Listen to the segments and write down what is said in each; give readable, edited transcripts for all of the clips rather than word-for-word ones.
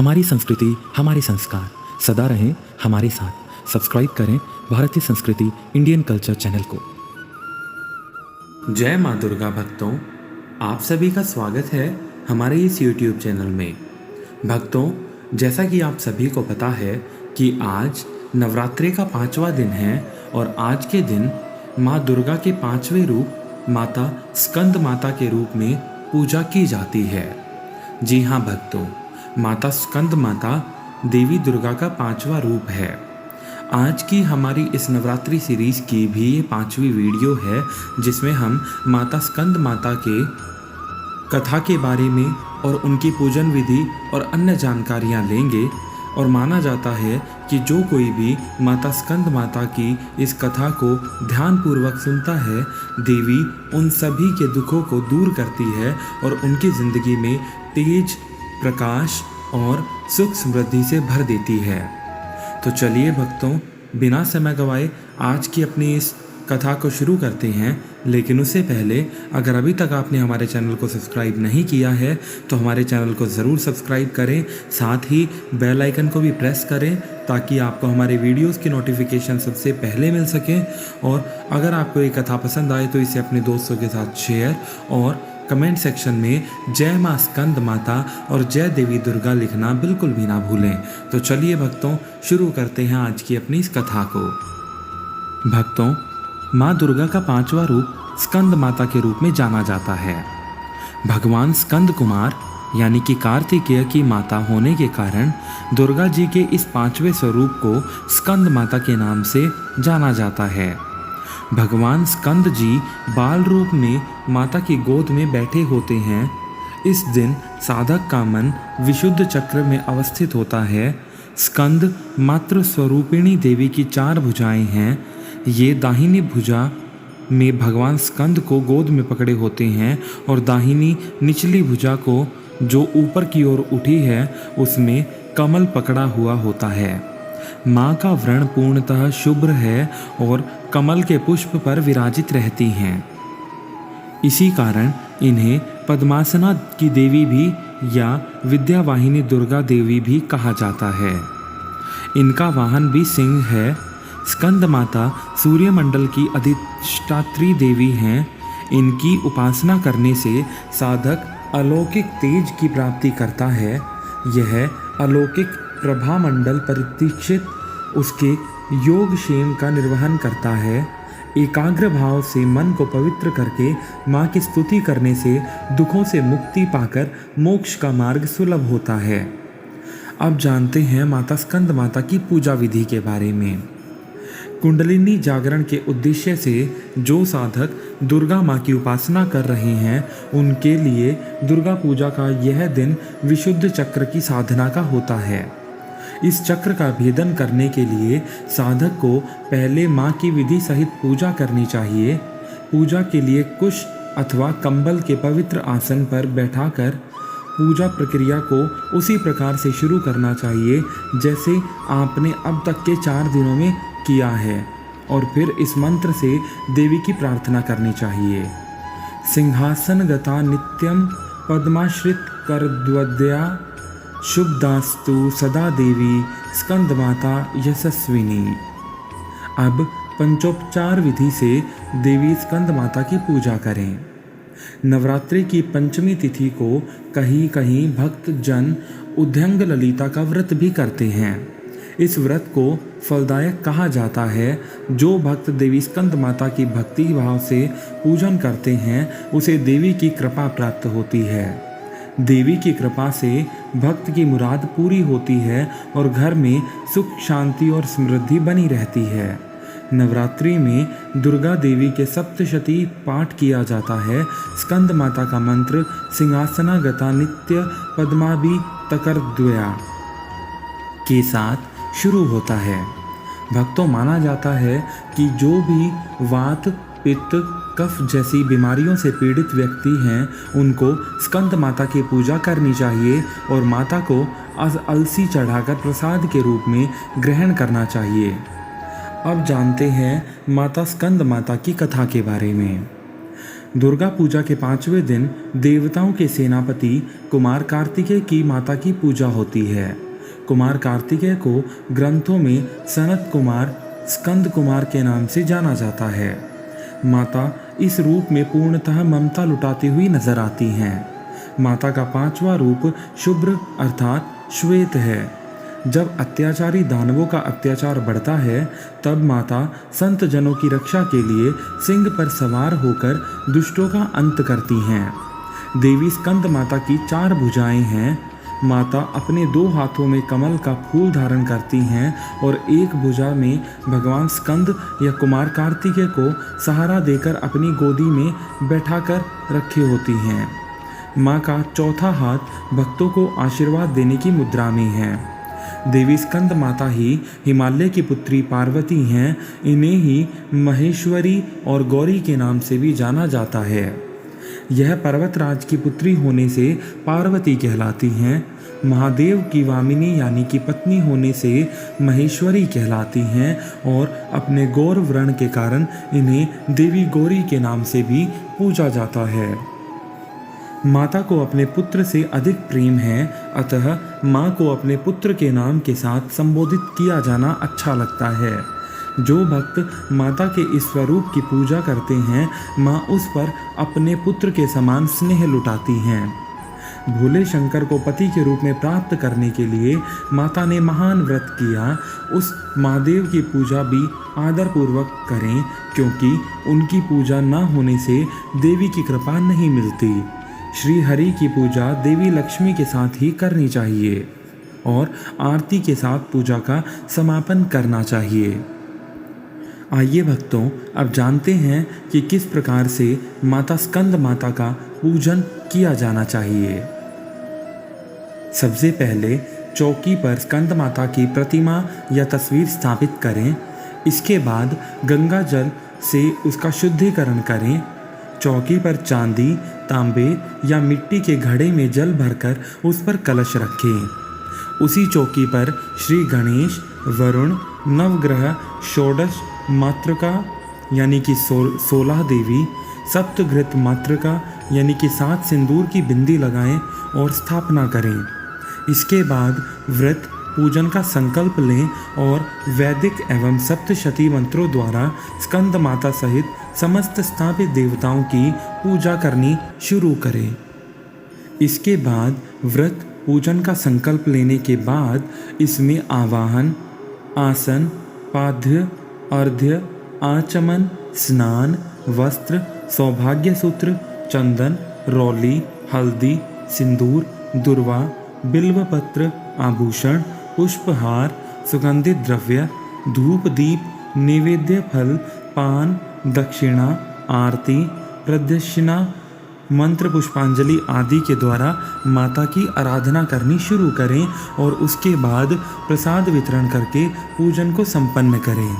हमारी संस्कृति, हमारे संस्कार सदा रहें हमारे साथ। सब्सक्राइब करें भारतीय संस्कृति इंडियन कल्चर चैनल को। जय माँ दुर्गा भक्तों, आप सभी का स्वागत है हमारे इस YouTube चैनल में। भक्तों, जैसा कि आप सभी को पता है कि आज नवरात्रि का 5वां दिन है और आज के दिन माँ दुर्गा के 5वें रूप माता स्कंद माता के रूप में पूजा की जाती है। जी हाँ भक्तों, माता स्कंद माता देवी दुर्गा का 5वां रूप है। आज की हमारी इस नवरात्रि सीरीज की भी ये 5वीं वीडियो है, जिसमें हम माता स्कंद माता के कथा के बारे में और उनकी पूजन विधि और अन्य जानकारियाँ लेंगे। और माना जाता है कि जो कोई भी माता स्कंद माता की इस कथा को ध्यानपूर्वक सुनता है, देवी उन सभी के दुखों को दूर करती है और उनकी ज़िंदगी में तेज, प्रकाश और सुख समृद्धि से भर देती है। तो चलिए भक्तों, बिना समय गवाए आज की अपनी इस कथा को शुरू करते हैं। लेकिन उससे पहले अगर अभी तक आपने हमारे चैनल को सब्सक्राइब नहीं किया है तो हमारे चैनल को ज़रूर सब्सक्राइब करें, साथ ही बेल आइकन को भी प्रेस करें ताकि आपको हमारे वीडियोस की नोटिफिकेशन सबसे पहले मिल सकें। और अगर आपको ये कथा पसंद आए तो इसे अपने दोस्तों के साथ शेयर और कमेंट सेक्शन में जय माँ स्कंद माता और जय देवी दुर्गा लिखना बिल्कुल भी ना भूलें। तो चलिए भक्तों, शुरू करते हैं आज की अपनी इस कथा को। भक्तों, माँ दुर्गा का 5वां रूप स्कंद माता के रूप में जाना जाता है। भगवान स्कंद कुमार यानी कि कार्तिकेय की माता होने के कारण दुर्गा जी के इस 5वें स्वरूप को स्कंद माता के नाम से जाना जाता है। भगवान स्कंद जी बाल रूप में माता की गोद में बैठे होते हैं। इस दिन साधक का मन विशुद्ध चक्र में अवस्थित होता है। स्कंद मातृ स्वरूपिणी देवी की 4 भुजाएं हैं। ये दाहिनी भुजा में भगवान स्कंद को गोद में पकड़े होते हैं और दाहिनी निचली भुजा को जो ऊपर की ओर उठी है उसमें कमल पकड़ा हुआ होता है। माँ का व्रण पूर्णतः शुभ्र है और कमल के पुष्प पर विराजित रहती हैं। इसी कारण इन्हें पद्मासना की देवी भी या विद्यावाहिनी दुर्गा देवी भी कहा जाता है। इनका वाहन भी सिंह है। स्कंद माता सूर्यमंडल की अधिष्ठात्री देवी हैं। इनकी उपासना करने से साधक अलौकिक तेज की प्राप्ति करता है। यह अलौकिक प्रभामंडल प्रतीक्षित उसके योगक्षेम का निर्वहन करता है। एकाग्र भाव से मन को पवित्र करके माँ की स्तुति करने से दुखों से मुक्ति पाकर मोक्ष का मार्ग सुलभ होता है। अब जानते हैं माता स्कंद माता की पूजा विधि के बारे में। कुंडलिनी जागरण के उद्देश्य से जो साधक दुर्गा माँ की उपासना कर रहे हैं उनके लिए दुर्गा पूजा का यह दिन विशुद्ध चक्र की साधना का होता है। इस चक्र का भेदन करने के लिए साधक को पहले माँ की विधि सहित पूजा करनी चाहिए। पूजा के लिए कुश अथवा कंबल के पवित्र आसन पर बैठाकर पूजा प्रक्रिया को उसी प्रकार से शुरू करना चाहिए जैसे आपने अब तक के 4 दिनों में किया है और फिर इस मंत्र से देवी की प्रार्थना करनी चाहिए। सिंहासन गता नित्यम पद्माश्रित करद्वद्या शुभदास्तु सदा देवी स्कंद माता यशस्विनी। अब पंचोपचार विधि से देवी स्कंद माता की पूजा करें। नवरात्रि की 5वीं तिथि को कहीं कहीं भक्त जन उद्यंग ललिता का व्रत भी करते हैं। इस व्रत को फलदायक कहा जाता है। जो भक्त देवी स्कंद माता की भक्ति भाव से पूजन करते हैं उसे देवी की कृपा प्राप्त होती है। देवी की कृपा से भक्त की मुराद पूरी होती है और घर में सुख, शांति और समृद्धि बनी रहती है। नवरात्रि में दुर्गा देवी के सप्तशती पाठ किया जाता है। स्कंद माता का मंत्र सिंहासना गता नित्य पद्माभि तकरद्वया के साथ शुरू होता है। भक्तों, माना जाता है कि जो भी वात, पित्त, कफ जैसी बीमारियों से पीड़ित व्यक्ति हैं उनको स्कंद माता की पूजा करनी चाहिए और माता को अलसी चढ़ाकर प्रसाद के रूप में ग्रहण करना चाहिए। अब जानते हैं माता स्कंद माता की कथा के बारे में। दुर्गा पूजा के 5वें दिन देवताओं के सेनापति कुमार कार्तिकेय की माता की पूजा होती है। कुमार कार्तिकेय को ग्रंथों में सनत कुमार, स्कंद कुमार के नाम से जाना जाता है। माता इस रूप में पूर्णतः ममता लुटाती हुई नजर आती हैं। माता का 5वां रूप शुभ्र अर्थात श्वेत है। जब अत्याचारी दानवों का अत्याचार बढ़ता है तब माता संत जनों की रक्षा के लिए सिंह पर सवार होकर दुष्टों का अंत करती हैं। देवी स्कंद माता की 4 भुजाएं हैं। माता अपने 2 हाथों में कमल का फूल धारण करती हैं और एक भुजा में भगवान स्कंद या कुमार कार्तिकेय को सहारा देकर अपनी गोदी में बैठाकर रखे होती हैं। माँ का 4था हाथ भक्तों को आशीर्वाद देने की मुद्रा में है। देवी स्कंद माता ही हिमालय की पुत्री पार्वती हैं। इन्हें ही महेश्वरी और गौरी के नाम से भी जाना जाता है। यह पर्वतराज की पुत्री होने से पार्वती कहलाती हैं। महादेव की वामिनी यानी कि पत्नी होने से महेश्वरी कहलाती हैं और अपने गौर व्रण के कारण इन्हें देवी गौरी के नाम से भी पूजा जाता है। माता को अपने पुत्र से अधिक प्रेम है, अतः माँ को अपने पुत्र के नाम के साथ संबोधित किया जाना अच्छा लगता है। जो भक्त माता के इस स्वरूप की पूजा करते हैं, माँ उस पर अपने पुत्र के समान स्नेह लुटाती हैं। भोले शंकर को पति के रूप में प्राप्त करने के लिए माता ने महान व्रत किया। उस महादेव की पूजा भी आदरपूर्वक करें, क्योंकि उनकी पूजा न होने से देवी की कृपा नहीं मिलती। श्री हरि की पूजा देवी लक्ष्मी के साथ ही करनी चाहिए और आरती के साथ पूजा का समापन करना चाहिए। आइए भक्तों, अब जानते हैं कि किस प्रकार से माता स्कंद माता का पूजन किया जाना चाहिए। सबसे पहले चौकी पर स्कंद माता की प्रतिमा या तस्वीर स्थापित करें। इसके बाद गंगा जल से उसका शुद्धिकरण करें। चौकी पर चांदी, तांबे या मिट्टी के घड़े में जल भरकर उस पर कलश रखें। उसी चौकी पर श्री गणेश, वरुण, नवग्रह, षोडश मातृका यानी कि 16 देवी, सप्तघृत मातृका यानी कि 7 सिंदूर की बिंदी लगाएं और स्थापना करें। इसके बाद व्रत पूजन का संकल्प लें और वैदिक एवं सप्तशती मंत्रों द्वारा स्कंद माता सहित समस्त स्थापित देवताओं की पूजा करनी शुरू करें। इसके बाद व्रत पूजन का संकल्प लेने के बाद इसमें आवाहन, आसन, पाद्य, अर्घ्य, आचमन, स्नान, वस्त्र, सौभाग्य सूत्र, चंदन, रौली, हल्दी, सिंदूर, दुर्वा, बिल्वपत्र, आभूषण, पुष्पहार, सुगंधित द्रव्य, धूप दीप, नैवेद्य फल, पान, दक्षिणा, आरती, प्रदक्षिणा, मंत्र पुष्पांजलि आदि के द्वारा माता की आराधना करनी शुरू करें और उसके बाद प्रसाद वितरण करके पूजन को संपन्न करें।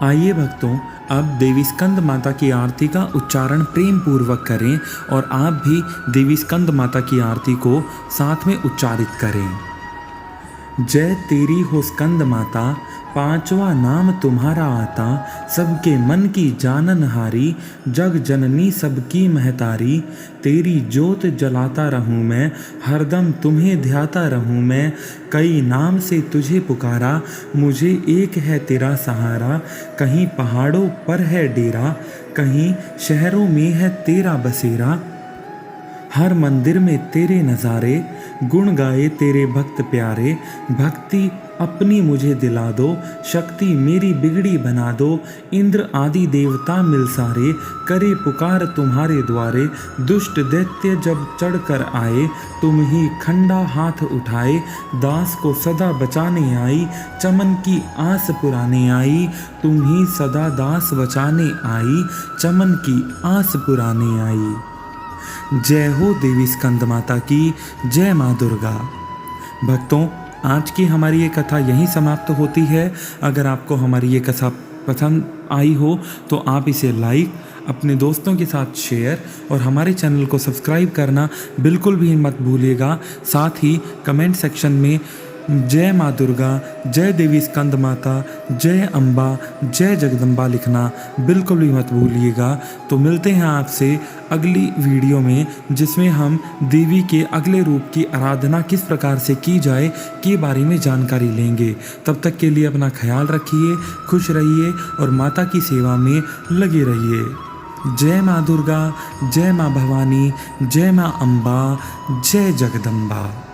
आइए भक्तों, अब देवी स्कंद माता की आरती का उच्चारण प्रेम पूर्वक करें और आप भी देवी स्कंद माता की आरती को साथ में उच्चारित करें। जय तेरी हो स्कंद माता, 5वां नाम तुम्हारा आता, सबके मन की जाननहारी, जग जननी सबकी महतारी। तेरी ज्योत जलाता रहूं मैं, हरदम तुम्हें ध्याता रहूं मैं। कई नाम से तुझे पुकारा, मुझे एक है तेरा सहारा। कहीं पहाड़ों पर है डेरा, कहीं शहरों में है तेरा बसेरा। हर मंदिर में तेरे नज़ारे, गुण गाए तेरे भक्त प्यारे। भक्ति अपनी मुझे दिला दो, शक्ति मेरी बिगड़ी बना दो। इंद्र आदि देवता मिल सारे, करे पुकार तुम्हारे द्वारे। दुष्ट दैत्य जब चढ़ कर आए, तुम ही खंडा हाथ उठाए। दास को सदा बचाने आई, चमन की आस पुराने आई। तुम ही सदा दास बचाने आई, चमन की आस पुराने आई। जय हो देवी स्कंद माता की, जय माँ दुर्गा। भक्तों, आज की हमारी ये कथा यहीं समाप्त होती है। अगर आपको हमारी ये कथा पसंद आई हो तो आप इसे लाइक, अपने दोस्तों के साथ शेयर और हमारे चैनल को सब्सक्राइब करना बिल्कुल भी मत भूलिएगा। साथ ही कमेंट सेक्शन में जय माँ दुर्गा, जय देवी स्कंद माता, जय अम्बा, जय जगदम्बा लिखना बिल्कुल भी मत भूलिएगा। तो मिलते हैं आपसे अगली वीडियो में, जिसमें हम देवी के अगले रूप की आराधना किस प्रकार से की जाए के बारे में जानकारी लेंगे। तब तक के लिए अपना ख्याल रखिए, खुश रहिए और माता की सेवा में लगे रहिए। जय माँ दुर्गा, जय माँ भवानी, जय माँ अम्बा, जय जगदम्बा।